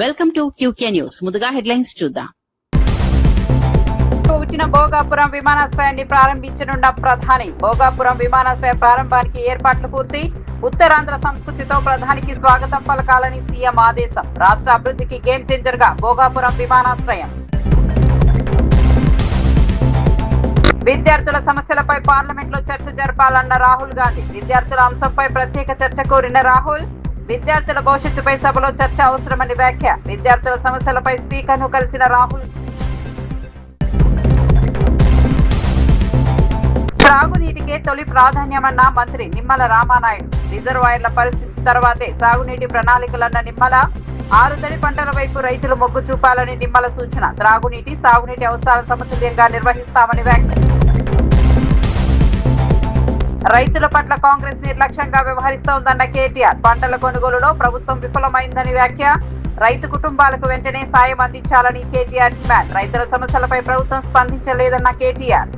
Welcome to QK news. ముందుగా headlines చూద్దాం. వచ్చిన భోగాపురం విమానాశ్రయాన్ని ప్రారంభించనున్న ప్రధాని. భోగాపురం విమానాశ్రయ ప్రారంభానికి ఏర్పాట్లు పూర్తి. ఉత్తరాంధ్ర సంస్కృతితో ప్రధానికి స్వాగతం పలకాలని సీఎం ఆదేశం. రాష్ట్ర అభివృద్ధికి గేమ్ చేంజర్ గా భోగాపురం విమానాశ్రయం. విద్యార్థుల సమస్యలపై పార్లమెంట్ లో చర్చ జరపాలన్న రాహుల్ గాంధీ. విద్యార్థుల అంశంపై ప్రత్యేక చర్చ కోరిన రాహుల్. విద్యార్థుల భవిష్యత్తుపై సభలో చర్చ అవసరమని వ్యాఖ్య. విద్యార్థుల సమస్యలపై స్పీకర్ ను కలిసిన రాహుల్. త్రాగునీటికే తొలి ప్రాధాన్యమన్న మంత్రి నిమ్మల రామానాయుడు. రిజర్వాయర్ల పరిస్థితి తర్వాతే సాగునీటి ప్రణాళికలన్న నిమ్మల. ఆరుతడి పంటల వైపు రైతులు మొగ్గు చూపాలని నిమ్మల సూచన. త్రాగునీటి సాగునీటి అవసరాల సమతుల్యంగా నిర్వహిస్తామని వ్యాఖ్య. రైతుల పట్ల కాంగ్రెస్ నిర్లక్ష్యంగా వ్యవహరిస్తోందన్న కేటీఆర్. పంటల కొనుగోలులో ప్రభుత్వం విఫలమైందని వ్యాఖ్య. రైతు కుటుంబాలకు వెంటనే సాయం అందించాలని కేటీఆర్ డిమాండ్. రైతుల సమస్యలపై ప్రభుత్వం స్పందించలేదన్న కేటీఆర్.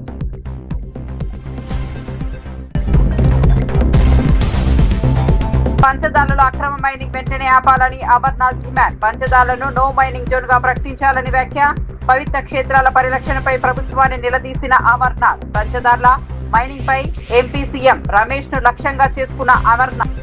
పంచదార్లలో అక్రమ మైనింగ్ వెంటనే ఆపాలని అమర్నాథ్ డిమాండ్. పంచదార్లను నో మైనింగ్ జోన్ గా ప్రకటించాలని వ్యాఖ్య. పవిత్ర క్షేత్రాల పరిరక్షణపై ప్రభుత్వాన్ని నిలదీసిన అమర్నాథ్. పంచదార్ల మైనింగ్ పై ఎంపీ సీఎం రమేష్ ను లక్ష్యంగా చేసుకున్న అమర్నాథ్.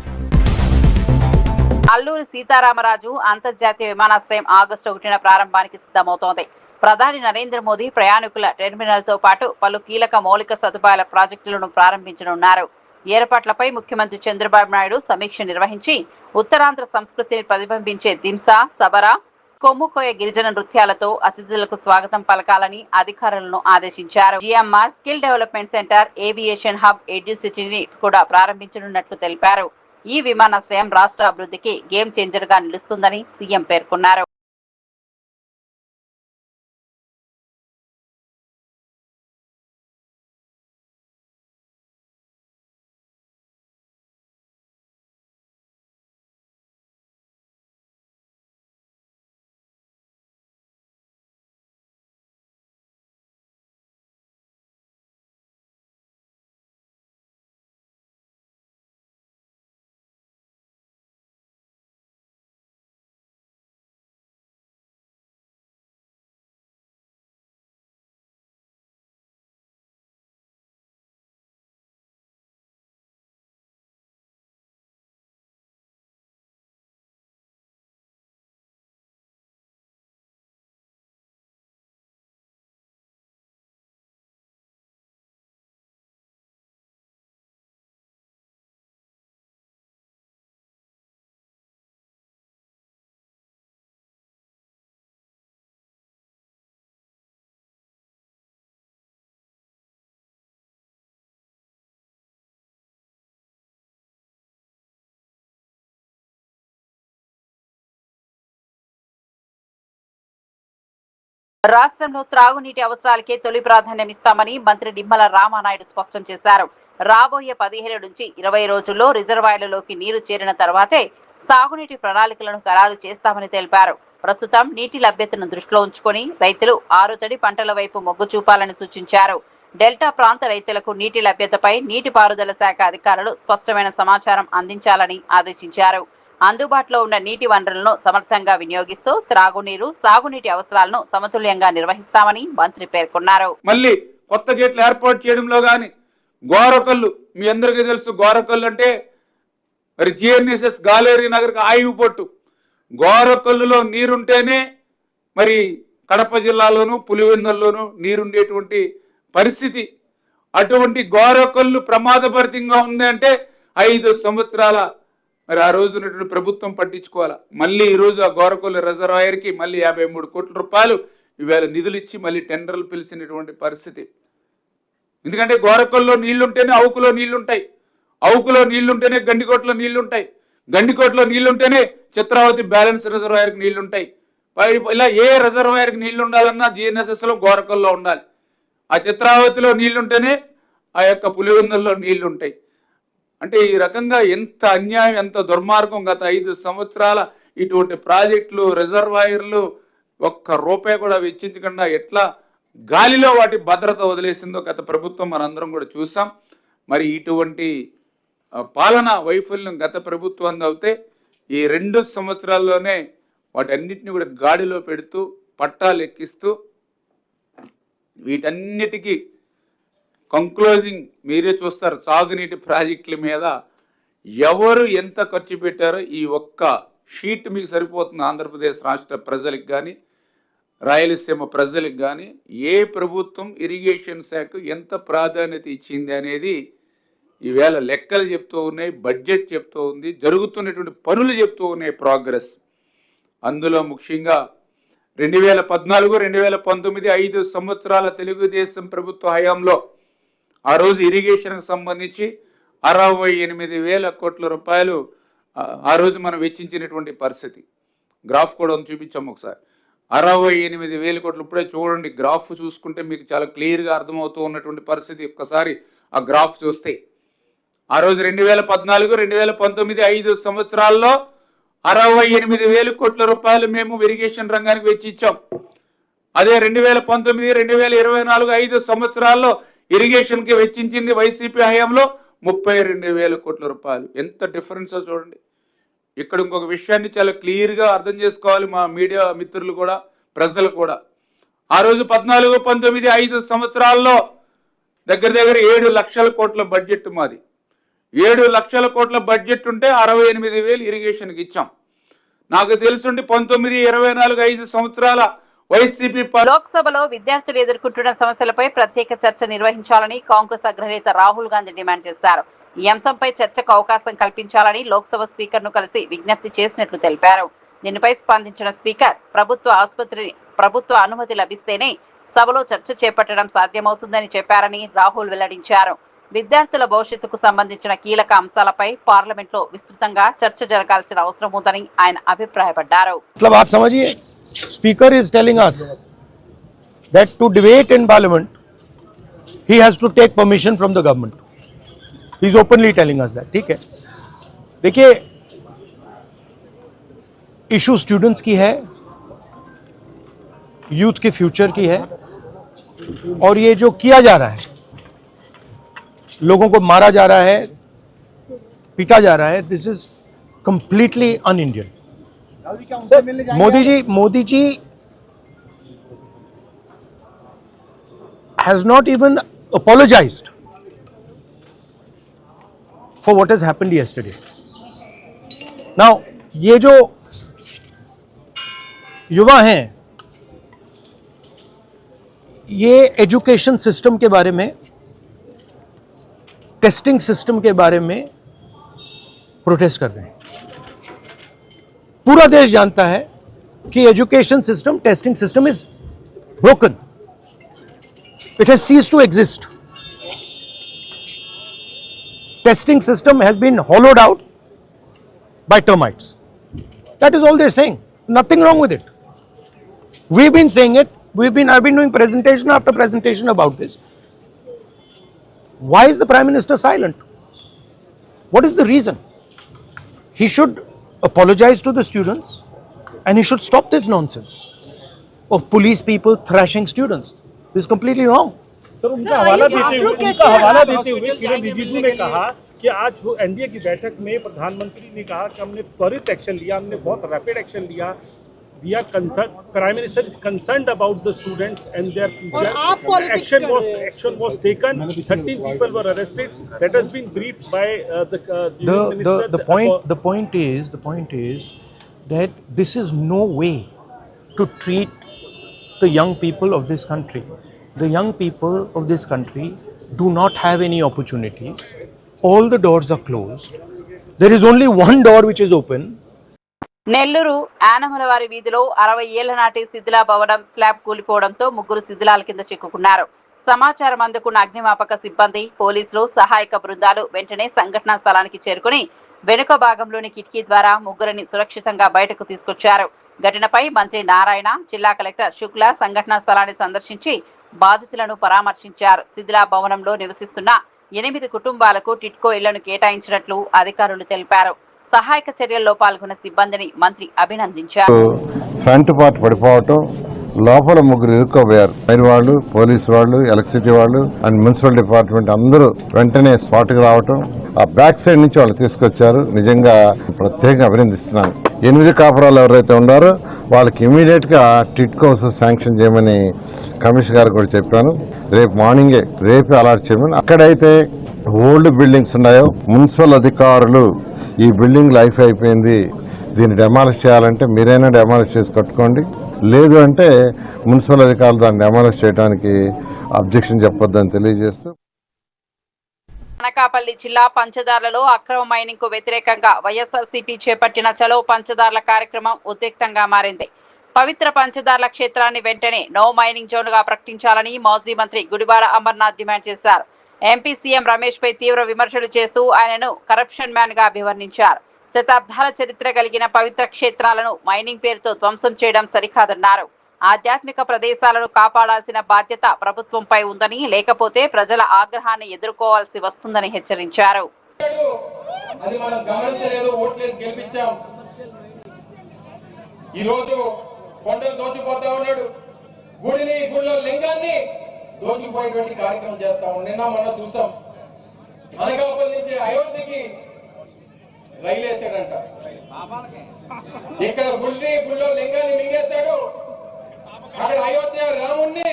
అల్లూరి సీతారామరాజు అంతర్జాతీయ విమానాశ్రయం ఆగస్టు 1న ప్రారంభానికి సిద్ధమవుతోంది. ప్రధాని నరేంద్ర మోదీ ప్రయాణికుల టెర్మినల్ తో పాటు పలు కీలక మౌలిక సదుపాయాల ప్రాజెక్టులను ప్రారంభించనున్నారు. ఏర్పాట్లపై ముఖ్యమంత్రి చంద్రబాబు నాయుడు సమీక్ష నిర్వహించి ఉత్తరాంధ్ర సంస్కృతిని ప్రతిబింబించే దింసా, సబరా, కొమ్ముకోయ గిరిజన నృత్యాలతో అతిథులకు స్వాగతం పలకాలని అధికారులను ఆదేశించారు. GMR skill development centre, aviation hub, ఎడ్యుసిటీని కూడా ప్రారంభించనున్నట్లు తెలిపారు. ఈ విమానాశ్రయం రాష్ట్ర అభివృద్ధికి గేమ్ చేంజర్ గా నిలుస్తుందని సీఎం పేర్కొన్నారు. రాష్ట్రంలో త్రాగునీటి అవసరాలకే తొలి ప్రాధాన్యం ఇస్తామని మంత్రి నిమ్మల రామానాయుడు స్పష్టం చేశారు. రాబోయే 15 నుంచి 20 రోజుల్లో రిజర్వాయర్లలోకి నీరు చేరిన తర్వాతే సాగునీటి ప్రణాళికలను ఖరారు చేస్తామని తెలిపారు. ప్రస్తుతం నీటి లభ్యతను దృష్టిలో ఉంచుకొని రైతులు ఆరుతడి పంటల వైపు మొగ్గు చూపాలని సూచించారు. డెల్టా ప్రాంత రైతులకు నీటి లభ్యతపై నీటిపారుదల శాఖ అధికారులు స్పష్టమైన సమాచారం అందించాలని ఆదేశించారు. అందుబాటులో ఉన్న నీటి వనరులను సమర్థంగా వినియోగిస్తూ త్రాగునీరు, సాగునీటి అవసరాలను సమతుల్యంగా నిర్వహిస్తామని మంత్రి పేర్కొన్నారు. మళ్ళీ కొత్త గేట్లు ఏర్పాటు చేయడంలో గాని గోరకల్లు, మీ అందరికీ తెలుసు గోరకల్లు అంటే మరి జిఎన్ఎస్ఎస్ గాలేరీ నగర్కి ఆయువు పొట్టు. గోరకల్లులో నీరుంటేనే మరి కడప జిల్లాలోను పులివెందుల్లోనూ నీరుండేటువంటి పరిస్థితి. అటువంటి గోరకల్లు ప్రమాదభరితంగా ఉంది అంటే 5 సంవత్సరాల మరి ఆ రోజు ఉన్నటువంటి ప్రభుత్వం పట్టించుకోవాలా. మళ్ళీ ఈరోజు ఆ గోరకొల్లు రిజర్వాయర్కి మళ్ళీ 53 కోట్ల రూపాయలు ఈవేళ నిధులు ఇచ్చి మళ్ళీ టెండర్లు పిలిచినటువంటి పరిస్థితి. ఎందుకంటే గోరకొల్లో నీళ్లుంటేనే అవుకులో నీళ్లుంటాయి, అవుకులో నీళ్లుంటేనే గండికోటలో నీళ్లుంటాయి, గండికోటలో నీళ్లుంటేనే చిత్రావతి బ్యాలెన్స్ రిజర్వాయర్కి నీళ్లుంటాయి. ఇలా ఏ రిజర్వాయర్కి నీళ్లు ఉండాలన్నా జిఎన్ఎస్ఎస్లో గోరకొల్లో ఉండాలి. ఆ చిత్రావతిలో నీళ్లుంటేనే ఆ యొక్క పులివెందుల్లో నీళ్లుంటాయి. అంటే ఈ రకంగా ఎంత అన్యాయం, ఎంత దుర్మార్గం. గత 5 సంవత్సరాల ఇటువంటి ప్రాజెక్టులు, రిజర్వాయర్లు ఒక్క రూపాయి కూడా వెచ్చించకుండా ఎట్లా గాలిలో వాటి భద్రత వదిలేసిందో గత ప్రభుత్వం మనందరం కూడా చూసాం. మరి ఇటువంటి పాలన వైఫల్యం గత ప్రభుత్వం అవుతే ఈ 2 సంవత్సరాల్లోనే వాటన్నిటిని కూడా గాడిలో పెడుతూ పట్టాలు ఎక్కిస్తూ వీటన్నిటికీ కంక్లూజింగ్ మీరే చూస్తారు. సాగునీటి ప్రాజెక్టుల మీద ఎవరు ఎంత ఖర్చు పెట్టారో ఈ ఒక్క షీట్ మీకు సరిపోతుంది. ఆంధ్రప్రదేశ్ రాష్ట్ర ప్రజలకు కానీ రాయలసీమ ప్రజలకు కానీ ఏ ప్రభుత్వం ఇరిగేషన్ శాఖ ఎంత ప్రాధాన్యత ఇచ్చింది అనేది ఈవేళ లెక్కలు చెప్తూ ఉన్నాయి, బడ్జెట్ చెప్తూ ఉంది, జరుగుతున్నటువంటి పనులు చెప్తూ ఉన్నాయి, ప్రోగ్రెస్. అందులో ముఖ్యంగా 2014-2019 5 సంవత్సరాల తెలుగుదేశం ప్రభుత్వ హయాంలో ఆ రోజు ఇరిగేషన్కి సంబంధించి 68,000 కోట్ల రూపాయలు ఆ రోజు మనం వెచ్చించినటువంటి పరిస్థితి. గ్రాఫ్ కూడా చూపించాము ఒకసారి. 68,000 కోట్లు. ఇప్పుడే చూడండి, గ్రాఫ్ చూసుకుంటే మీకు చాలా క్లియర్గా అర్థమవుతూ ఉన్నటువంటి పరిస్థితి. ఒక్కసారి ఆ గ్రాఫ్ చూస్తే ఆ రోజు 2014-2019 5 సంవత్సరాల్లో 68,000 కోట్ల రూపాయలు మేము ఇరిగేషన్ రంగానికి వెచ్చించాం. అదే 2019-2024 5 సంవత్సరాల్లో ఇరిగేషన్కి వెచ్చించింది వైసీపీ హయాంలో 32,000 కోట్ల రూపాయలు. ఎంత డిఫరెన్సో చూడండి. ఇక్కడ ఇంకొక విషయాన్ని చాలా క్లియర్గా అర్థం చేసుకోవాలి మా మీడియా మిత్రులు కూడా, ప్రజలు కూడా. ఆ రోజు 14-19 5 సంవత్సరాల్లో దగ్గర 7 లక్షల కోట్ల బడ్జెట్ మాది. 7 లక్షల కోట్ల బడ్జెట్ ఉంటే 68,000 ఇరిగేషన్కి ఇచ్చాం. నాకు తెలుసుండి 19-24 5 సంవత్సరాల వైసీపీ లోక్సభలో విద్యార్థులు ఎదుర్కొంటున్న సమస్యలపై ప్రత్యేక చర్చ నిర్వహించాలని కాంగ్రెస్ అగ్రనేత రాహుల్ గాంధీ డిమాండ్ చేశారు. ఈ అంశంపై చర్చకు అవకాశం కల్పించాలని లోక్సభ స్పీకర్ ను కలిసి విజ్ఞప్తి చేసినట్లు తెలిపారు. దీనిపై స్పందించిన స్పీకర్ ప్రభుత్వ అనుమతి లభిస్తేనే సభలో చర్చ చేపట్టడం సాధ్యమవుతుందని చెప్పారని రాహుల్ వెల్లడించారు. విద్యార్థుల భవిష్యత్తుకు సంబంధించిన కీలక అంశాలపై పార్లమెంట్లో విస్తృతంగా చర్చ జరగాల్సిన అవసరం ఉందని ఆయన అభిప్రాయపడ్డారు. Speaker is telling us that to debate in Parliament, he has to take permission from the government. He is openly telling us that. ठीक है. देखिए, इशू स्टूडेंट्स की है, यूथ के फ्यूचर की है, और ये जो किया जा रहा है, लोगों को मारा जा रहा है, पीटा जा रहा है, this is completely un-Indian. Modi ji has not even apologized for what has happened yesterday. Now, ये जो युवा हैं, ये एजुकेशन सिस्टम के बारे में, टेस्टिंग सिस्टम के बारे में प्रोटेस्ट कर रहे हैं. पूरा देश जानता है कि education system, testing system is broken. It has ceased to exist. Testing system has been hollowed out by termites. That is all they're saying. Nothing wrong with it. We've been saying it. I've been doing presentation after presentation about this. Why is the Prime Minister silent? What is the reason? He should apologize to the students and he should stop this nonsense of police people thrashing students. This is completely wrong. Sir, उनका हवाला देते हुए किरण रिजिजू ने कहा कि आज वो NDA की बैठक में प्रधानमंत्री ने कहा कि हमने त्वरित एक्शन लिया, हमने बहुत रैपिड एक्शन लिया. We are concerned. Prime Minister is concerned about the students and their future. Action was taken. 13 people were arrested. That has been briefed by the minister. The point is that this is no way to treat the young people of this country. The young people of this country do not have any opportunities. All the doors are closed. There is only one door which is open. Nellore ఆనమలవారి వీధిలో 60 ఏళ్ల నాటి శిథిలా భవనం slab కూలిపోవడంతో 3 శిథిలాల కింద చిక్కుకున్నారు. సమాచారం అందుకున్న అగ్నిమాపక సిబ్బంది, పోలీసులు, సహాయక బృందాలు వెంటనే సంఘటనా స్థలానికి చేరుకుని వెనుక భాగంలోని కిటికీ ద్వారా 3ని సురక్షితంగా బయటకు తీసుకొచ్చారు. ఘటనపై మంత్రి నారాయణ, జిల్లా కలెక్టర్ శుక్లా సంఘటనా స్థలాన్ని సందర్శించి బాధితులను పరామర్శించారు. శిథిలా భవనంలో నివసిస్తున్న 8 కుటుంబాలకు టిట్కో ఇళ్లను కేటాయించినట్లు అధికారులు తెలిపారు. సహాయక చర్యల్లో పాల్గొన్న సిబ్బందిని మంత్రి అభినందించారు. ఫ్రంట్ పార్ట్ పడిపోవటం, లోపల ముగ్గురు ఇరుక్కోబోయారు. ఫైర్ వాళ్ళు, పోలీసు వాళ్ళు, ఎలక్ట్రిసిటీ వాళ్ళు అండ్ మున్సిపల్ డిపార్ట్మెంట్ అందరూ వెంటనే స్పాట్కి రావటం, ఆ బ్యాక్ సైడ్ నుంచి వాళ్ళు తీసుకొచ్చారు. నిజంగా ప్రత్యేకంగా అభినందిస్తున్నాను. 8 కాపురాలు ఎవరైతే ఉన్నారో వాళ్ళకి ఇమీడియట్ గా టిట్కో హౌసెస్ శాంక్షన్ చేయమని కమిషనర్ గారు కూడా చెప్పాను. రేపు మార్నింగే రేపే అలాట్ చేయమని. అక్కడైతే ఓల్డ్ బిల్డింగ్స్ ఉన్నాయో మున్సిపల్ అధికారులు ఈ బిల్డింగ్ లైఫ్ అయిపోయింది, దీన్ని డెమాలిష్ చేయాలంటే మీరైనా డెమాలిష్ చేసి కట్టుకోండి, లేదు అంటే మున్సిపల్ అధికారులు దాన్ని డెమాలిష్ చేయడానికి అబ్జెక్షన్ చెప్పొద్దని తెలియజేస్తూ అనకాపల్లి జిల్లా పంచదార్లలో అక్రమ మైనింగ్ కు వ్యతిరేకంగా వైఎస్ఆర్సీపీ చేపట్టిన చలో పంచదార్ల కార్యక్రమం ఉద్రిక్తంగా మారింది. పవిత్ర పంచదార్ల క్షేత్రాన్ని వెంటనే నో మైనింగ్ జోన్ గా ప్రకటించాలని మాజీ మంత్రి గుడివాడ అమర్నాథ్ డిమాండ్ చేశారు. ఎంపీ సీఎం రమేష్ పై తీవ్ర విమర్శలు చేస్తూ ఆయనను కరప్షన్ మ్యాన్ గా అభివర్ణించారు. శతాబ్దాల చరిత్ర కలిగిన పవిత్ర క్షేత్రాలను మైనింగ్ పేరుతో ధ్వంసం చేయడం సరికాదన్నారు. ఆధ్యాత్మిక ప్రదేశాలను కాపాడాల్సిన బాధ్యత ప్రభుత్వంపై ఉందని, లేకపోతే ప్రజల ఆగ్రహాన్ని ఎదుర్కోవాల్సి వస్తుందని హెచ్చరించారు. అది మనం గమనించలేదు, ఓట్లేసి గెలిపించాం. ఈ రోజు కొండలు దోచిపోతా ఉన్నాడు, గుడిలో లింగాన్ని దోచుకుపోయేటువంటి కార్యక్రమం చేస్తా ఉన్నాం. నిన్న మొన్న చూసాం, అనకాపల్లి నుంచి అయోధ్యకి రైలు వేసాడంట. ఇక్కడ గుడిలో లింగాన్ని మింగేశాడు. అక్కడ అయోధ్య రాముణ్ణి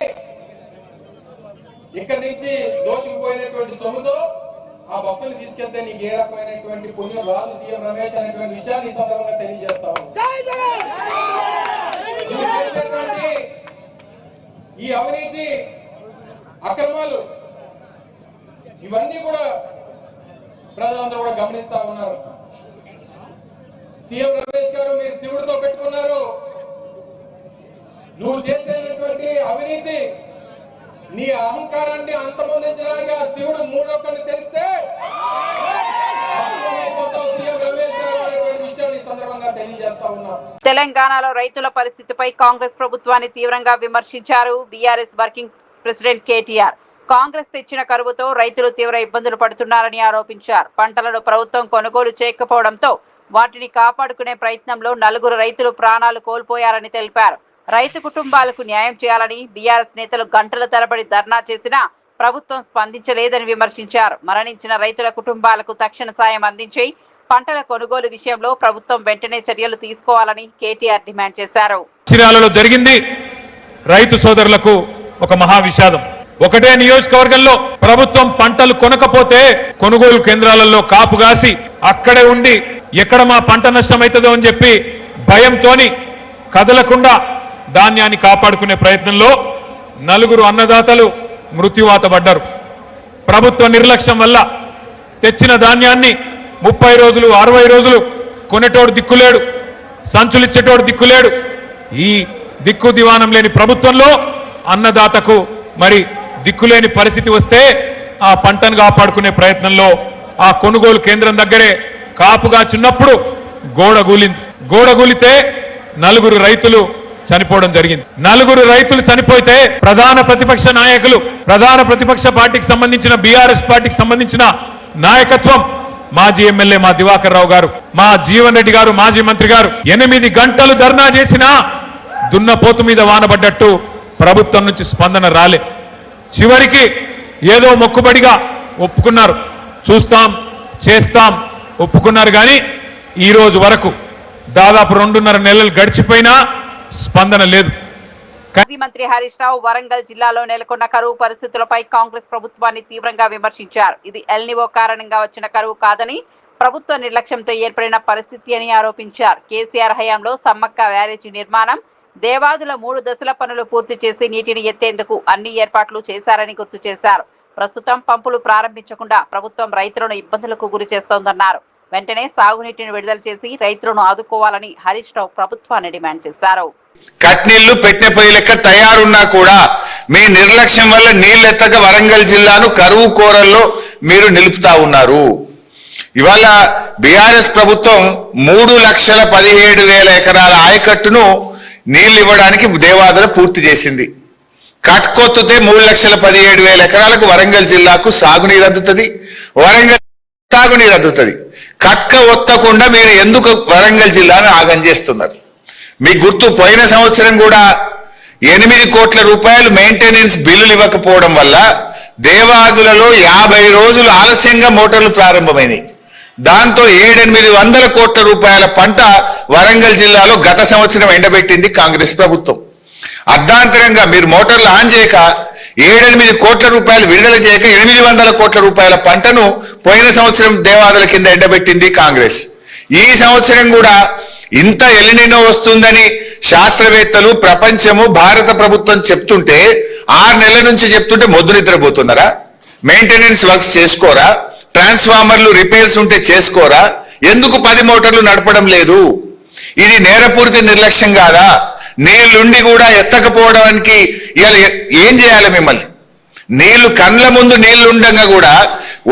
ఇక్కడి నుంచి దోచుకుపోయినటువంటి సొమ్ముతో ఆ భక్తులు తీసుకెళ్తే నీకు ఏ రకమైనటువంటి పుణ్యం రాదు సీఎం రమేష్ అనేటువంటి విషయాన్ని ఈ సందర్భంగా తెలియజేస్తాం. ఈ అవినీతి అక్రమాలు ఇవన్నీ కూడా ప్రజలందరూ కూడా గమనిస్తా ఉన్నారు. సీఎం రమేష్ గారు మీరు శివుడితో పెట్టుకున్నారు, నువ్వు చేసేటువంటి అవినీతి నీ అహంకారాన్ని అంతమొందించడానికి ఆ శివుడు మూడొక్కడిని తెలిస్తే సీఎం రమేష్ గారు అనేటువంటి విషయాన్ని ఈ సందర్భంగా తెలియజేస్తా ఉన్నారు. తెలంగాణలో రైతుల పరిస్థితిపై కాంగ్రెస్ ప్రభుత్వాన్ని తీవ్రంగా విమర్శించారు BRS working president KTR. Congress తెచ్చిన కరువుతో రైతులు తీవ్ర ఇబ్బందులు పడుతున్నారని ఆరోపించారు. పంటలను ప్రభుత్వం కొనుగోలు చేయకపోవడంతో వాటిని కాపాడుకునే ప్రయత్నంలో 4 రైతులు ప్రాణాలు కోల్పోయారని తెలిపారు. రైతు కుటుంబాలకు న్యాయం చేయాలని బీఆర్ఎస్ నేతలు గంటల తరబడి ధర్నా చేసినా ప్రభుత్వం స్పందించలేదని విమర్శించారు. మరణించిన రైతుల కుటుంబాలకు తక్షణ సాయం అందించి పంటల కొనుగోలు విషయంలో ప్రభుత్వం వెంటనే చర్యలు తీసుకోవాలని కేటీఆర్ డిమాండ్ చేశారు. చిరాలలో జరిగింది రైతు సోదరులకు ఒక మహా విషాదం. ఒకటే నియోజకవర్గంలో ప్రభుత్వం పంటలు కొనకపోతే కొనుగోలు కేంద్రాలలో కాపుగాసి అక్కడే ఉండి ఎక్కడ మా పంట నష్టమవుతుందో అని చెప్పి భయంతోని కదలకుండా ధాన్యాన్ని కాపాడుకునే ప్రయత్నంలో 4 అన్నదాతలు మృత్యువాత పడ్డారు. ప్రభుత్వ నిర్లక్ష్యం వల్ల తెచ్చిన ధాన్యాన్ని 30 రోజులు 60 రోజులు కొనేటోడు దిక్కులేడు, సంచులిచ్చేటోడు దిక్కులేడు. ఈ దిక్కు దివానం లేని ప్రభుత్వంలో అన్నదాతకు మరి దిక్కులేని పరిస్థితి వస్తే ఆ పంటను కాపాడుకునే ప్రయత్నంలో ఆ కొనుగోలు కేంద్రం దగ్గరే కాపుగా చిన్నప్పుడు గోడ కూలితే 4 రైతులు చనిపోవడం జరిగింది. 4 రైతులు చనిపోతే ప్రధాన ప్రతిపక్ష నాయకులు, ప్రధాన ప్రతిపక్ష పార్టీకి సంబంధించిన బీఆర్ఎస్ పార్టీకి సంబంధించిన నాయకత్వం, మాజీ ఎమ్మెల్యే మా దివాకర్ రావు గారు, మా జీవన్ రెడ్డి గారు, మాజీ మంత్రి గారు 8 గంటలు ధర్నా చేసినా దున్నపోతు మీద వానబడ్డట్టు ప్రభుత్వం నుంచి స్పందన రాలే. చివరికి ఏదో మొక్కుబడిగా ఒప్పుకున్నారు, చూస్తాం చేస్తాం ఒప్పుకున్నారు. కానీ ఈ రోజు వరకు దాదాపు 2.5 నెలలు గడిచిపోయినా స్పందన లేదు. మాజీ మంత్రి హరీష్ రావు వరంగల్ జిల్లాలో నెలకొన్న కరువు పరిస్థితులపై కాంగ్రెస్ ప్రభుత్వాన్ని తీవ్రంగా విమర్శించారు. ఇది ఎల్నివో కారణంగా వచ్చిన కరువు కాదని ప్రభుత్వ నిర్లక్ష్యంతో ఏర్పడిన పరిస్థితి అని ఆరోపించారు. కేసీఆర్ హయాంలో సమ్మక్క బ్యారేజీ నిర్మాణం, దేవాదుల 3 దశల పనులు పూర్తి చేసి నీటిని ఎత్తేందుకు అన్ని ఏర్పాట్లు చేశారని గుర్తు చేశారు. ప్రస్తుతం పంపులు ప్రారంభించకుండా ప్రభుత్వం రైతులను ఇబ్బందులకు గురి చేస్తోందన్నారు. వెంటనే సాగునీటిని విడుదల చేసి రైతులను ఆదుకోవాలని హరీష్ రావు ప్రభుత్వాన్ని డిమాండ్ చేశారు. కట్నీళ్లు పెట్టే పొయ్యి లెక్క తయారున్నా కూడా మీ నిర్లక్ష్యం వల్ల నీళ్లెత్తక వరంగల్ జిల్లాను కరువు కోరల్లో మీరు నిలుపుతా ఉన్నారు. ఇవాళ బీఆర్ఎస్ ప్రభుత్వం 3,17,000 ఎకరాల ఆయకట్టును నీళ్లు ఇవ్వడానికి దేవాదుల పూర్తి చేసింది. కట్కొత్తుతే 3,17,000 ఎకరాలకు వరంగల్ జిల్లాకు సాగునీరు అందుతుంది, వరంగల్ తాగునీరు అందుతుంది. కట్క ఒత్తకుండా మీరు ఎందుకు వరంగల్ జిల్లాను ఆగం చేస్తున్నారు? మీ గుర్తు పోయిన సంవత్సరం కూడా 8 కోట్ల రూపాయలు మెయింటెనెన్స్ బిల్లులు ఇవ్వకపోవడం వల్ల దేవాదులలో 50 రోజులు ఆలస్యంగా మోటార్లు ప్రారంభమైనాయి. దాంతో 700-800 కోట్ల రూపాయల పంట వరంగల్ జిల్లాలో గత సంవత్సరం ఎండబెట్టింది కాంగ్రెస్ ప్రభుత్వం. అర్ధాంతరంగా మీరు మోటార్లు ఆన్ చేయక 7-8 కోట్ల రూపాయలు విడుదల చేయక 800 కోట్ల రూపాయల పంటను పోయిన సంవత్సరం దేవాదుల కింద ఎండబెట్టింది కాంగ్రెస్. ఈ సంవత్సరం కూడా ఇంత ఎలినినో వస్తుందని శాస్త్రవేత్తలు, ప్రపంచము, భారత ప్రభుత్వం చెప్తుంటే 6 నెలల నుంచి చెప్తుంటే మొద్దు నిద్రపోతున్నారా? మెయింటెనెన్స్ వర్క్స్ చేసుకోరా? ట్రాన్స్ఫార్మర్లు రిపేర్స్ ఉంటే చేసుకోరా? ఎందుకు 10 మోటార్లు నడపడం లేదు? ఇది నేరపూరిత నిర్లక్ష్యం కాదా? నీళ్లుండి కూడా ఎత్తకపోవడానికి ఇలా ఏం చేయాలి? మిమ్మల్ని నీళ్లు కండ్ల ముందు నీళ్లుండగా కూడా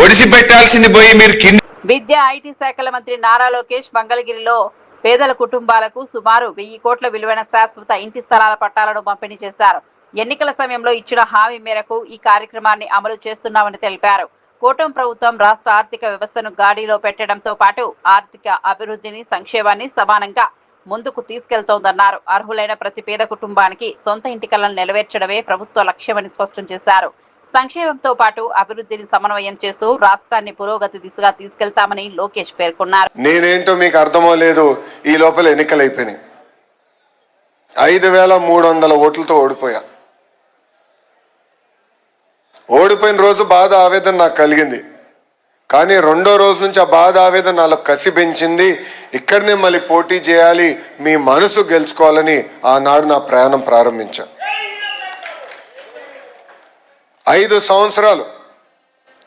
ఒడిసి పెట్టాల్సింది పోయి మీరు కింద. విద్య, ఐటీ శాఖల మంత్రి నారా లోకేష్ మంగళగిరిలో పేదల కుటుంబాలకు సుమారు 1000 కోట్ల విలువైన శాశ్వత ఇంటి స్థలాల పట్టాలను పంపిణీ చేశారు. ఎన్నికల సమయంలో ఇచ్చిన హామీ మేరకు ఈ కార్యక్రమాన్ని అమలు చేస్తున్నామని తెలిపారు. కూటమి ప్రభుత్వం రాష్ట్ర ఆర్థిక వ్యవస్థను గాడిలో పెట్టడంతో పాటు ఆర్థిక అభివృద్ధిని, సంక్షేమాన్ని సమానంగా ముందుకు తీసుకెళ్తోందన్నారు. అర్హులైన ప్రతి పేద కుటుంబానికి సొంత ఇంటి కలను నెరవేర్చడమే ప్రభుత్వ లక్ష్యమని స్పష్టం చేశారు. సంక్షేమంతో పాటు అభివృద్ధిని సమన్వయం చేస్తూ రాష్ట్రాన్ని పురోగతి దిశగా తీసుకెళ్తామని లోకేష్ పేర్కొన్నారు. నేనేంటో మీకు అర్థమో లేదు, ఈ లోపల ఎన్నికలు అయిపోయినాయి. 5300 ఓట్లతో ఓడిపోయా. ఓడిపోయిన రోజు బాధ, ఆవేదన నాకు కలిగింది. కానీ రెండో రోజు నుంచి ఆ బాధ, ఆవేదన నాలో కసి పెంచింది. ఇక్కడనే మళ్ళీ పోటీ చేయాలి, మీ మనసు గెలుచుకోవాలని ఆనాడు నా ప్రయాణం ప్రారంభించా. 5 సంవత్సరాలు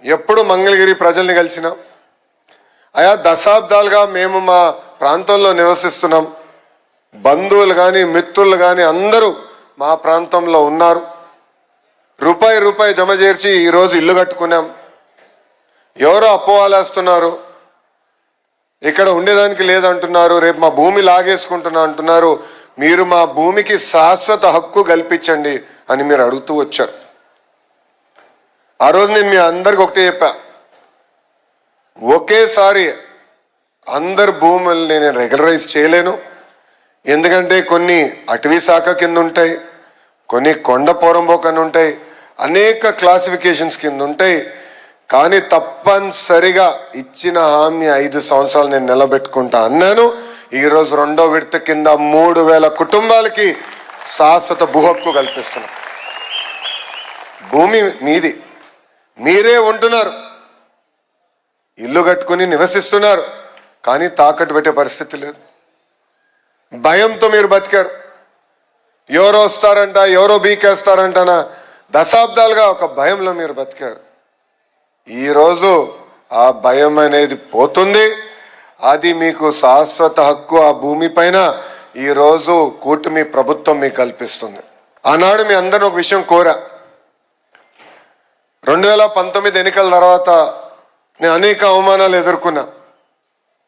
ఎప్పుడు మంగళగిరి ప్రజల్ని కలిసినా, ఆయా దశాబ్దాలుగా మేము మా ప్రాంతంలో నివసిస్తున్నాం. బంధువులు కానీ, మిత్రులు కానీ అందరూ మా ప్రాంతంలో ఉన్నారు. రూపాయి జమ చేర్చి ఈరోజు ఇల్లు కట్టుకున్నాం. ఎవరో అపోవాలేస్తున్నారు, ఇక్కడ ఉండేదానికి లేదంటున్నారు, రేపు మా భూమి లాగేసుకుంటున్నా అంటున్నారు. మీరు మా భూమికి శాశ్వత హక్కు కల్పించండి అని మీరు అడుగుతూ వచ్చారు. ఆ రోజు నేను మీ అందరికి ఒకటే చెప్పా, ఒకేసారి అందరు భూములు నేను రెగ్యులరైజ్ చేయలేను. ఎందుకంటే కొన్ని అటవీ శాఖ కింద ఉంటాయి, కొన్ని కొండ పోరంబోకని ఉంటాయి, అనేక క్లాసిఫికేషన్స్ కింద ఉంటాయి. కానీ తప్పనిసరిగా ఇచ్చిన హామీ 5 సంవత్సరాలు నేను నిలబెట్టుకుంటా అన్నాను. ఈరోజు రెండో విడత కింద 3000 కుటుంబాలకి శాశ్వత భూ హక్కు కల్పిస్తున్నా. భూమి మీది, మీరే ఉంటున్నారు, ఇల్లు కట్టుకుని నివసిస్తున్నారు, కానీ తాకట్టు పెట్టే పరిస్థితి లేదు. భయంతో మీరు బతికారు. ఎవరో వస్తారంట, ఎవరో బీకేస్తారంటనా దశాబ్దాలుగా ఒక భయంలో మీరు బతికారు. ఈరోజు ఆ భయం అనేది పోతుంది. అది మీకు శాశ్వత హక్కు ఆ భూమి పైన ఈరోజు కూటమి ప్రభుత్వం మీకు కల్పిస్తుంది. ఆనాడు మీ అందరూ ఒక విషయం కోరా. 2019 ఎన్నికల తర్వాత నేను అనేక అవమానాలు ఎదుర్కొన్నా.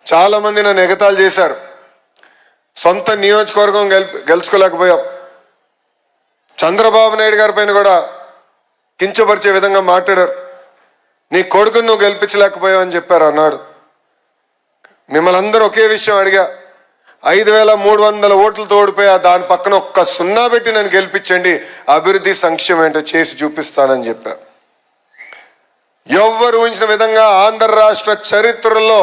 చాలా మంది నన్ను ఎగతాళి చేశారు. సొంత నియోజకవర్గం గెలుచుకోలేకపోయాం. చంద్రబాబు నాయుడు గారి పైన కూడా కించపరిచే విధంగా మాట్లాడారు. నీ కొడుకును నువ్వు గెలిపించలేకపోయావు అని చెప్పారు అన్నాడు. మిమ్మల్ని అందరూ ఒకే విషయం అడిగా, 5300 ఓట్లతో ఓడిపోయా, దాని పక్కన ఒక్క 0 పెట్టి నన్ను గెలిపించండి, అభివృద్ధి సంక్షేమం ఏంటో చేసి చూపిస్తానని చెప్పా. ఎవ్వరు ఊహించిన విధంగా ఆంధ్ర రాష్ట్ర చరిత్రలో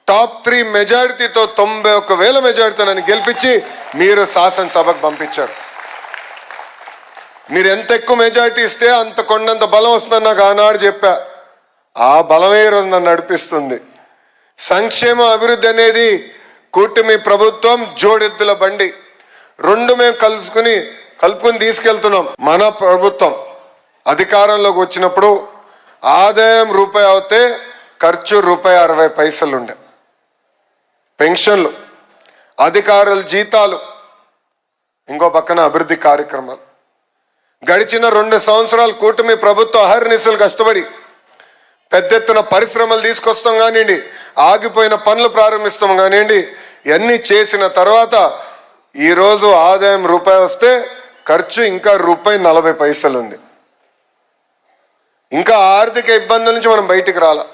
టాప్ 3 మెజారిటీతో 91,000 మెజారిటీతో నన్ను గెలిపించి మీరు శాసనసభకు పంపించారు. మీరు ఎంత ఎక్కువ మెజారిటీ ఇస్తే అంత కొండంత బలం వస్తుందని నాకు ఆనాడు చెప్పా. ఆ బలమే ఈరోజు నన్ను నడిపిస్తుంది. సంక్షేమ అభివృద్ధి అనేది కూటమి ప్రభుత్వం జోడెద్దుల బండి. రెండు మేము కలుపుకుని తీసుకెళ్తున్నాం. మన ప్రభుత్వం అధికారంలోకి వచ్చినప్పుడు ఆదాయం రూపాయి అవుతే ఖర్చు ₹60 ఉండే. పెన్షన్లు, అధికారుల జీతాలు, ఇంకో పక్కన అభివృద్ధి కార్యక్రమాలు. గడిచిన 2 సంవత్సరాలు కూటమి ప్రభుత్వం అహర్నిశలు కష్టపడి పెద్ద ఎత్తున పరిశ్రమలు తీసుకొస్తాం కానివ్వండి, ఆగిపోయిన పనులు ప్రారంభిస్తాం కానివ్వండి, ఇవన్నీ చేసిన తర్వాత ఈరోజు ఆదాయం రూపాయి వస్తే ఖర్చు ఇంకా ₹40 ఉంది. ఇంకా ఆర్థిక ఇబ్బందుల నుంచి మనం బయటికి రాలా.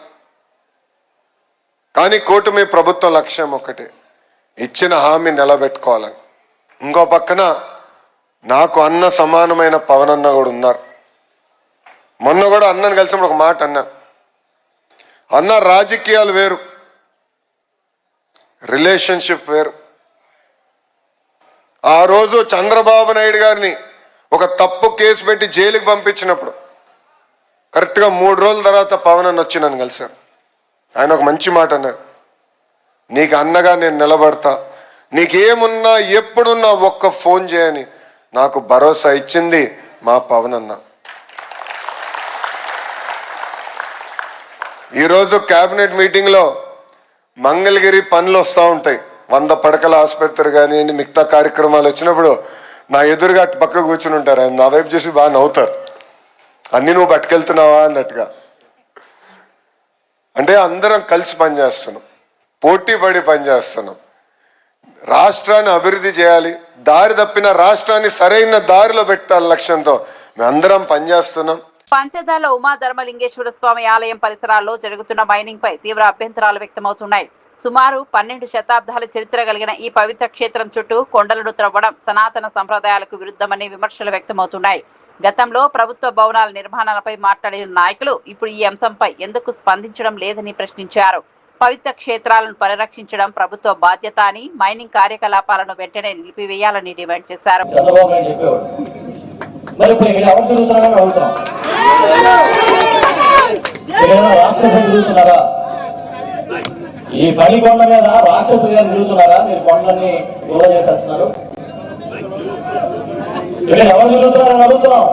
కానీ కూటమి ప్రభుత్వం లక్ష్యం ఒకటే, ఇచ్చిన హామీ నిలబెట్టుకోవాలని. ఇంకో పక్కన నాకు అన్న సమానమైన పవన్ అన్న కూడా ఉన్నారు. మొన్న కూడా అన్నను కలిసినప్పుడు ఒక మాట అన్న రాజకీయాలు వేరు, రిలేషన్షిప్ వేరు. ఆ రోజు చంద్రబాబు నాయుడు గారిని ఒక తప్పు కేసు పెట్టి జైలుకి పంపించినప్పుడు కరెక్ట్గా 3 రోజుల తర్వాత పవన్ అన్న వచ్చి నన్ను కలిశారు. ఆయన ఒక మంచి మాట అన్నారు, నీకు అన్నగా నేను నిలబడతా, నీకేమున్నా ఎప్పుడున్నా ఒక్క ఫోన్ చేయని నాకు భరోసా ఇచ్చింది మా పవన్ అన్న. ఈరోజు కేబినెట్ మీటింగ్లో మంగళగిరి పనులు వస్తూ ఉంటాయి, 100 పడకల ఆసుపత్రి కానివ్వండి, మిగతా కార్యక్రమాలు వచ్చినప్పుడు నా ఎదురుగా పక్క కూర్చుని ఉంటారు. ఆయన నా వైపు చూసి బాగా నవ్వుతారు, అన్నీ నువ్వు పట్టుకెళ్తున్నావా అన్నట్టుగా. అంటే అందరం కలిసి పనిచేస్తున్నాం, పోటీ పడి పనిచేస్తున్నాం. రాష్ట్రాన్ని అభివృద్ధి చేయాలి, దారి తప్పిన రాష్ట్రాన్ని సరైన దారిలో పెట్టాలి లక్ష్యంతో మేమందరం పనిచేస్తున్నాం. పంచదాల ఉమా ధర్మలింగేశ్వర స్వామి ఆలయం పరిసరాల్లో జరుగుతున్న మైనింగ్ పై తీవ్ర అభ్యంతరాలు వ్యక్తమవుతున్నాయి. సుమారు 12 శతాబ్దాల చరిత్ర కలిగిన ఈ పవిత్ర క్షేత్రం చుట్టూ కొండలను త్రవ్వడం సనాతన సంప్రదాయాలకు విరుద్ధమని విమర్శలు వ్యక్తమవుతున్నాయి. గతంలో ప్రభుత్వ భవనాల నిర్మాణాలపై మాట్లాడిన నాయకులు ఇప్పుడు ఈ అంశంపై ఎందుకు స్పందించడం లేదని ప్రశ్నించారు. పవిత్ర క్షేత్రాలను పరిరక్షించడం ప్రభుత్వ బాధ్యత అని, మైనింగ్ కార్యకలాపాలను వెంటనే నిలిపివేయాలని డిమాండ్ చేశారు. ఈ పని కొండ మీద రాక్షసులు గారు తిరుగుతున్నారా? మీరు కొండని దూరం చేసేస్తున్నారు. ఇక్కడ ఎవరు తిరుగుతున్నారని అడుగుతున్నాం.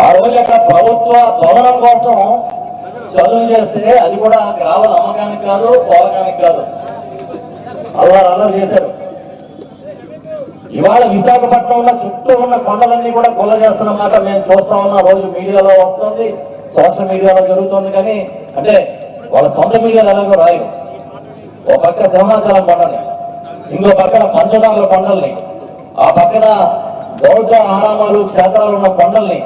ఆ రోజు అక్కడ ప్రభుత్వ భవనం కోసం చదువు చేస్తే అది కూడా గ్రామ నమ్మకానికి కాదు, పోలకానికి కాదు, అలా చేశారు. ఇవాళ విశాఖపట్నంలో చుట్టూ ఉన్న కొండలన్నీ కూడా కొల్ల చేస్తున్నమాట మేము చూస్తా ఉన్నాం. రోజు మీడియాలో వస్తుంది, సోషల్ మీడియాలో జరుగుతుంది. కానీ అంటే వాళ్ళ సొంత మీడియాలో ఎలాగో రాయరు. ఒక పక్క సింహాచలం కొండని, ఇంకో పక్కన పంచదారుల కొండల్ని, ఆ పక్కన బౌద్ధ ఆరామాలు క్షేత్రాలు ఉన్న కొండల్ని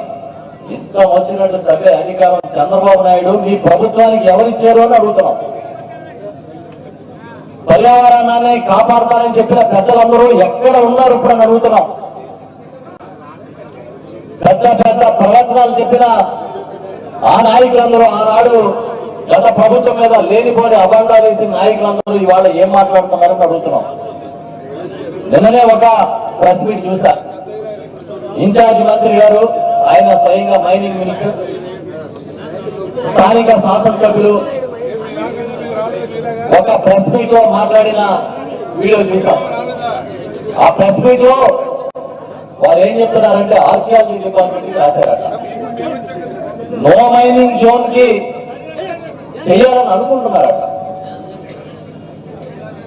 ఇష్టం వచ్చినట్టు తగ్గే అధికారం చంద్రబాబు నాయుడు మీ ప్రభుత్వానికి ఎవరిచ్చారు అని అడుగుతున్నాం. పర్యావరణాన్ని కాపాడతారని చెప్పిన పెద్దలందరూ ఎక్కడ ఉన్నారు ఇప్పుడు అని అడుగుతున్నాం. పెద్ద పెద్ద ప్రవచనాలు చెప్పిన ఆ నాయకులందరూ ఆనాడు గత ప్రభుత్వం మీద లేనిపోని అబండాలు వేసిన నాయకులందరూ ఇవాళ ఏం మాట్లాడుతున్నారని అడుగుతున్నాం. నిన్ననే ఒక ప్రెస్ మీట్ చూసా. ఇన్ఛార్జి మంత్రి గారు, ఆయన స్వయంగా మైనింగ్ మినిస్టర్, స్థానిక శాసనసభ్యులు ఒక ప్రెస్ మీట్ లో మాట్లాడిన వీడియో చూసాం. ఆ ప్రెస్ మీట్ లో వారు ఏం చెప్తున్నారంటే ఆర్కియాలజీ డిపార్ట్మెంట్ కి రాశారట, నో మైనింగ్ జోన్ కి చేయాలని అనుకుంటున్నారట.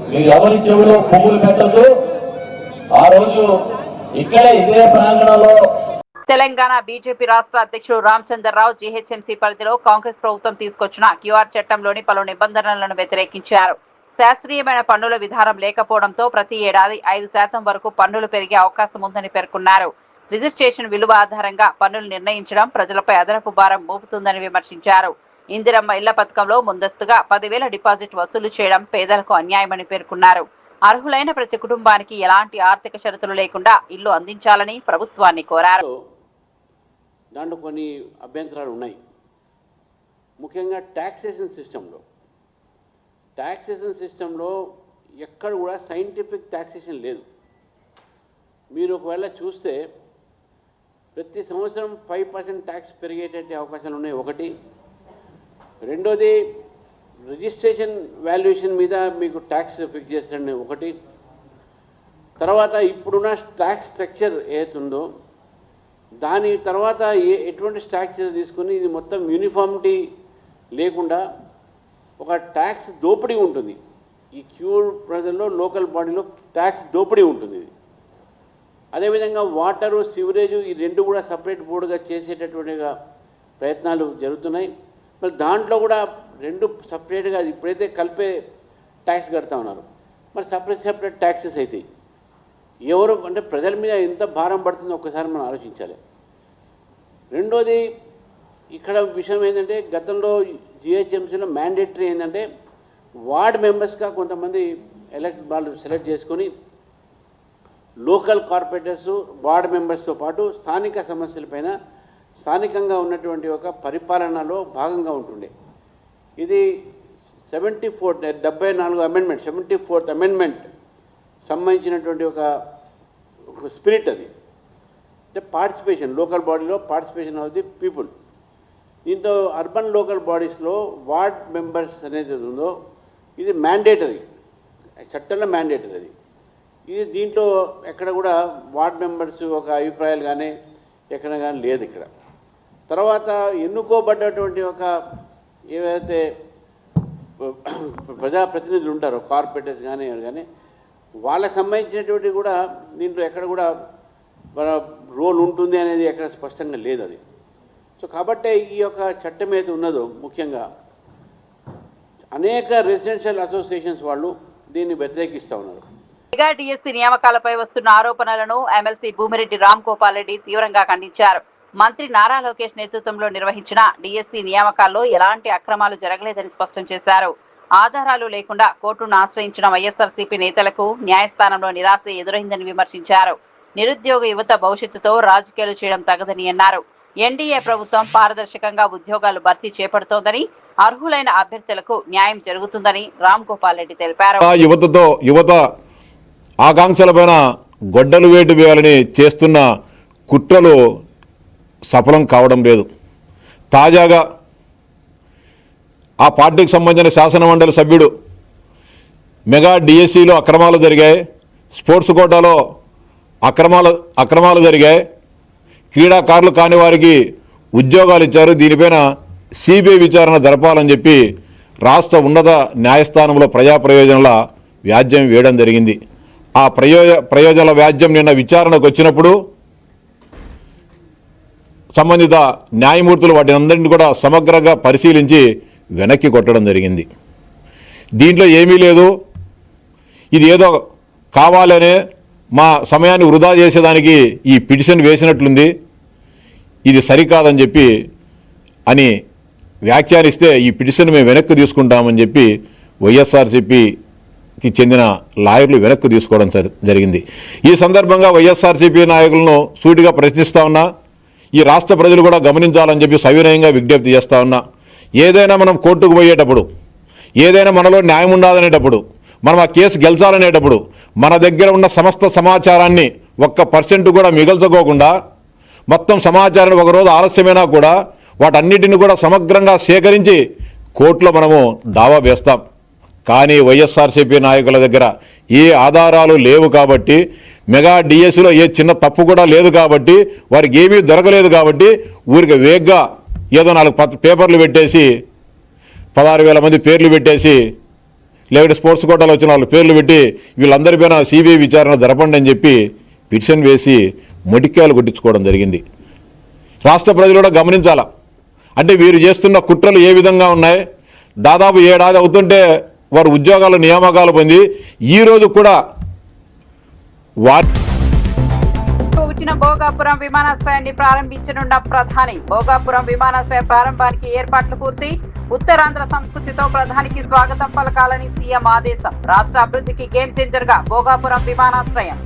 మీరు ఎవరి చెవులో పువ్వులు పెట్టద్దు. ఆ రోజు ఇక్కడే ఇదే ప్రాంగణంలో తెలంగాణ బీజేపీ రాష్ట్ర అధ్యక్షుడు రామచంద్రరావు జీహెచ్ఎంసీ పరిధిలో కాంగ్రెస్ ప్రభుత్వం తీసుకొచ్చిన క్యూఆర్ చట్టంలోని పలు నిబంధనలను వ్యతిరేకించారు. శాస్త్రీయమైన పన్నుల విధానం లేకపోవడంతో ప్రతి ఏడాది 5% వరకు పన్నులు పెరిగే అవకాశం ఉందని పేర్కొన్నారు. రిజిస్ట్రేషన్ విలువ ఆధారంగా పన్నులు నిర్ణయించడం ప్రజలపై అదనపు భారం మోపుతుందని విమర్శించారు. ఇందిరమ్మ ఇళ్ల పథకంలో ముందస్తుగా 10,000 డిపాజిట్ వసూలు చేయడం పేదలకు అన్యాయమని పేర్కొన్నారు. అర్హులైన ప్రతి కుటుంబానికి ఎలాంటి ఆర్థిక షరతులు లేకుండా ఇల్లు అందించాలని ప్రభుత్వాన్ని కోరారు. దాంట్లో కొన్ని అభ్యంతరాలు ఉన్నాయి. ముఖ్యంగా ట్యాక్సేషన్ సిస్టంలో ఎక్కడ కూడా సైంటిఫిక్ ట్యాక్సేషన్ లేదు. మీరు ఒకవేళ చూస్తే ప్రతి సంవత్సరం 5% ట్యాక్స్ పెరిగేటట్టు అవకాశాలు ఉన్నాయి. ఒకటి. రెండోది, రిజిస్ట్రేషన్ వాల్యుయేషన్ మీద మీకు ట్యాక్స్ ఫిక్స్ చేస్తారని ఒకటి. తర్వాత ఇప్పుడున్న ట్యాక్స్ స్ట్రక్చర్ ఏదైతుందో దాని తర్వాత ఎటువంటి స్ట్రక్చర్ తీసుకుని ఇది మొత్తం యూనిఫామిటీ లేకుండా ఒక ట్యాక్స్ దోపిడీ ఉంటుంది. ఈ క్యూర్ ప్రజల్లో లోకల్ బాడీలో ట్యాక్స్ దోపిడీ ఉంటుంది. ఇది అదేవిధంగా వాటరు, సివరేజు ఈ రెండు కూడా సపరేట్ బోర్డుగా చేసేటటువంటిగా ప్రయత్నాలు జరుగుతున్నాయి. మరి దాంట్లో కూడా రెండు సపరేట్గా ఇప్పుడైతే కలిపే ట్యాక్స్ కడతా ఉన్నారు. మరి సపరేట్ ట్యాక్సెస్ అవుతాయి. ఎవరు అంటే ప్రజల మీద ఎంత భారం పడుతుందో ఒక్కసారి మనం ఆలోచించాలి. రెండోది, ఇక్కడ విషయం ఏంటంటే గతంలో జిహెచ్ఎంసీలో మ్యాండేటరీ ఏంటంటే వార్డ్ మెంబర్స్గా కొంతమంది వాళ్ళు సెలెక్ట్ చేసుకొని లోకల్ కార్పొరేటర్స్, వార్డ్ మెంబర్స్తో పాటు స్థానిక సమస్యలపైన స్థానికంగా ఉన్నటువంటి ఒక పరిపాలనలో భాగంగా ఉంటుండే. ఇది 74 అమెండ్మెంట్ 74th అమెండ్మెంట్ సంబంధించినటువంటి ఒక స్పిరిట్ అది. అంటే పార్టిసిపేషన్, లోకల్ బాడీలో పార్టిసిపేషన్ ఆఫ్ ది పీపుల్. దీంతో అర్బన్ లోకల్ బాడీస్లో వార్డ్ మెంబర్స్ అనేది ఉందో ఇది మ్యాండేటరీ, చట్టంలో మ్యాండేటరీ అది. ఇది దీంట్లో ఎక్కడ కూడా వార్డ్ మెంబర్స్ ఒక అభిప్రాయాలు కానీ ఎక్కడ కానీ లేదు ఇక్కడ. తర్వాత ఎన్నుకోబడ్డటువంటి ఒక ఏవైతే ప్రజాప్రతినిధులు ఉంటారో కార్పొరేటర్స్ కానీ కానీ వాళ్ళకి సంబంధించినటువంటి కూడా దీంట్లో ఎక్కడ కూడా మన రోల్ ఉంటుంది అనేది ఎక్కడ స్పష్టంగా లేదు అది. సో కాబట్టి ఈ యొక్క చట్టం ఏదైతే ఉన్నదో ముఖ్యంగా అనేక రెసిడెన్షియల్ అసోసియేషన్స్ వాళ్ళు దీన్ని వ్యతిరేకిస్తూ ఉన్నారు. మెగా డిఎస్సీ నియామకాలపై వస్తున్న ఆరోపణలను ఎమ్మెల్సీ భూమిరెడ్డి రామ్ గోపాల్ రెడ్డి తీవ్రంగా ఖండించారు. మంత్రి నారా లోకేష్ నేతృత్వంలో నిర్వహించిన డిఎస్సీ నియామకాల్లో ఎలాంటి అక్రమాలు జరగలేదని స్పష్టం చేశారు. ఆధారాలు లేకుండా కోర్టును ఆశ్రయించిన వైఎస్ఆర్సీపీ నేతలకు న్యాయస్థానంలో నిరాశ ఎదురైందని విమర్శించారు. నిరుద్యోగ యువత భవిష్యత్తుతో రాజకీయాలు చేయడం తగదని అన్నారు. ఎన్డీఏ ప్రభుత్వం పారదర్శకంగా ఉద్యోగాలు భర్తీ చేపడుతోందని, అర్హులైన అభ్యర్థులకు న్యాయం జరుగుతుందని రామ్ గోపాల్ రెడ్డి తెలిపారు. యువత ఆకాంక్షలపైన గొడ్డలు వేటు వేయాలని చేస్తున్న కుట్రలు సఫలం కావడం లేదు. తాజాగా ఆ పార్టీకి సంబంధించిన శాసనమండలి సభ్యుడు మెగా డిఎస్సీలో అక్రమాలు జరిగాయి, స్పోర్ట్స్ కోటాలో అక్రమాలు జరిగాయి, క్రీడాకారులు కాని వారికి ఉద్యోగాలు ఇచ్చారు, దీనిపైన సిబిఐ విచారణ జరపాలని చెప్పి రాష్ట్ర ఉన్నత న్యాయస్థానంలో ప్రజా ప్రయోజనాల వ్యాజ్యం వేయడం జరిగింది. ఆ ప్రయోజనాల వ్యాజ్యం నిన్న విచారణకు వచ్చినప్పుడు సంబంధిత న్యాయమూర్తులు వాటిని అందరినీ కూడా సమగ్రంగా పరిశీలించి వెనక్కి కొట్టడం జరిగింది. దీంట్లో ఏమీ లేదు, ఇది ఏదో కావాలనే మా సమయాన్ని వృధా చేసేదానికి ఈ పిటిషన్ వేసినట్లుంది, ఇది సరికాదని చెప్పి అని వ్యాఖ్యానిస్తే ఈ పిటిషన్ మేము వెనక్కి తీసుకుంటామని చెప్పి వైఎస్ఆర్సీపీకి చెందిన లాయర్లు వెనక్కి తీసుకోవడం జరిగింది. ఈ సందర్భంగా వైఎస్ఆర్సీపీ నాయకులను సూటిగా ప్రశ్నిస్తా ఉన్నా, ఈ రాష్ట్ర ప్రజలు కూడా గమనించాలని చెప్పి సవినయంగా విజ్ఞప్తి చేస్తా ఉన్నా. ఏదైనా మనం కోర్టుకు పోయేటప్పుడు, ఏదైనా మనలో న్యాయం ఉండాలనేటప్పుడు, మనం ఆ కేసు గెలిచాలనేటప్పుడు మన దగ్గర ఉన్న సమస్త సమాచారాన్ని 1% కూడా మిగల్చుకోకుండా మొత్తం సమాచారాన్ని ఒకరోజు ఆలస్యమైనా కూడా వాటన్నిటిని కూడా సమగ్రంగా సేకరించి కోర్టులో మనము దావా వేస్తాం. కానీ వైఎస్ఆర్సీపీ నాయకుల దగ్గర ఏ ఆధారాలు లేవు కాబట్టి, మెగా డిఎస్సీలో ఏ చిన్న తప్పు కూడా లేదు కాబట్టి, వారికి ఏమీ దొరకలేదు కాబట్టి ఊరికి వేగ్గా ఏదో 4 పేపర్లు పెట్టేసి 16,000 మంది పేర్లు పెట్టేసి, లేకపోతే స్పోర్ట్స్ కోటాలో వచ్చిన వాళ్ళ పేర్లు పెట్టి వీళ్ళందరిపైన సిబిఐ విచారణ జరపండి అని చెప్పి పిటిషన్ వేసి మొటిక్కాయలు కొట్టించుకోవడం జరిగింది. రాష్ట్ర ప్రజలు కూడా గమనించాలా. అంటే వీరు చేస్తున్న కుట్రలు ఏ విధంగా ఉన్నాయి. దాదాపు 7 ఏడాది అవుతుంటే వారు ఉద్యోగాల నియామకాలు పొంది ఈరోజు కూడా భోగాపురం విమానాశ్రయాన్ని ప్రారంభించనున్న ప్రధాని. భోగాపురం విమానాశ్రయ ప్రారంభానికి ఏర్పాట్లు పూర్తి. ఉత్తరాంధ్ర సంస్కృతితో ప్రధానికి స్వాగతం పలకాలని సీఎం ఆదేశం. రాష్ట్ర అభివృద్ధికి గేమ్ చేంజర్ గా భోగాపురం విమానాశ్రయం.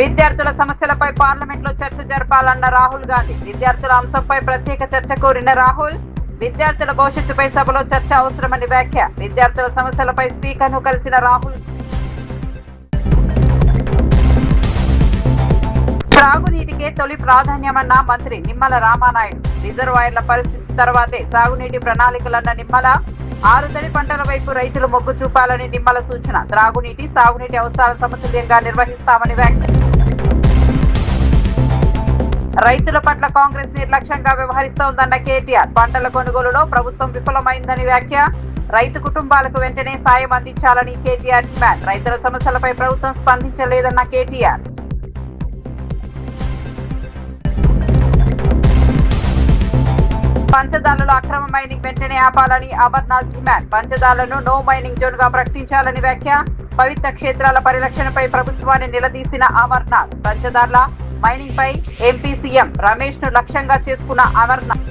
విద్యార్థుల సమస్యలపై పార్లమెంట్ లో చర్చ జరపాలన్న రాహుల్ గాంధీ. విద్యార్థుల అంశంపై ప్రత్యేక చర్చ కోరిన రాహుల్, విద్యార్థుల భవిష్యత్తుపై సభలో చర్చ అవసరమని వ్యాఖ్య. విద్యార్థుల సమస్యలపై స్పీకర్ ను కలిసిన రాహుల్. త్రాగునీటికే తొలి ప్రాధాన్యమన్న మంత్రి నిమ్మల రామానాయుడు. రిజర్వాయర్ల పరిస్థితి తర్వాతే సాగునీటి ప్రణాళికలన్న నిమ్మల. 6 తడి పంటల వైపు రైతులు మొగ్గు చూపాలని నిమ్మల సూచన. త్రాగునీటి, సాగునీటి అవసరాల సమతుల్యంగా నిర్వహిస్తామని వ్యాఖ్య. రైతుల పట్ల కాంగ్రెస్ నిర్లక్ష్యంగా వ్యవహరిస్తోందన్న కేటీఆర్. పంటల కొనుగోలులో ప్రభుత్వం విఫలమైందని వ్యాఖ్య. రైతు కుటుంబాలకు వెంటనే సాయం అందించాలని కేటీఆర్ డిమాండ్. రైతుల సమస్యలపై ప్రభుత్వం స్పందించలేదన్న కేటీఆర్. పంచదార్లలో అక్రమ మైనింగ్ వెంటనే ఆపాలని అమర్నాథ్ డిమాండ్. పంచదార్లను నో మైనింగ్ జోన్ గా ప్రకటించాలని వ్యాఖ్య. పవిత్ర క్షేత్రాల పరిరక్షణపై ప్రభుత్వాన్ని నిలదీసిన అమర్నాథ్. పంచదార్ల మైనింగ్ పై ఎంపీ సీఎం రమేష్ ను లక్ష్యంగా చేసుకున్న అమర్నాథ్.